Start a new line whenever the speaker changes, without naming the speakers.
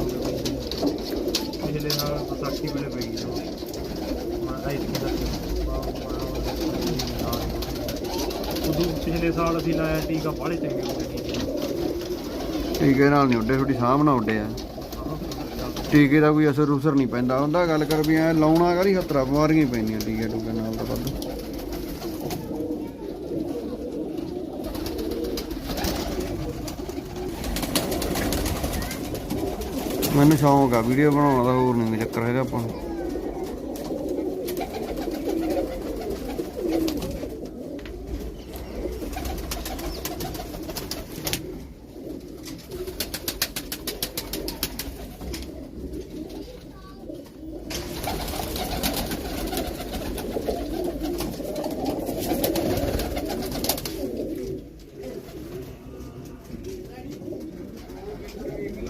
ਹੋ ਗਿਆ ਪਿਛਲੇ ਸਾਲ ਵਿਸਾਖੀ ਵੇਲੇ ਪਈ ਗਈ ਉਦੋਂ ਪਿਛਲੇ ਸਾਲ ਅਸੀਂ ਲਾਇਆ ਟੀਕਾ ਬਾਹਲੇ ਚੰਗੇ ਹੋ ਗਏ
ਟੀਕੇ ਨਾਲ ਨਹੀਂ ਉੱਡੇ, ਤੁਹਾਡੀ ਸਾਂਭ ਨਾਲ ਉੱਡੇ ਆ। ਟੀਕੇ ਦਾ ਕੋਈ ਅਸਰ ਉਸਰ ਨਹੀਂ ਪੈਂਦਾ ਹੁੰਦਾ, ਗੱਲ ਕਰ ਵੀ ਐ ਲਾਉਣਾ ਕਰੀ ਖਤਰਾ, ਬਿਮਾਰੀਆਂ ਹੀ ਪੈਂਦੀਆਂ ਟੀਕੇ ਟੂਕੇ ਨਾਲ ਤਾਂ ਵੱਧ। ਮੈਨੂੰ ਸ਼ੌਂਕ ਆ ਵੀਡੀਓ ਬਣਾਉਣ ਦਾ, ਹੋਰ ਨਹੀਂ ਚੱਕਰ ਹੈਗਾ ਆਪਾਂ ਨੂੰ।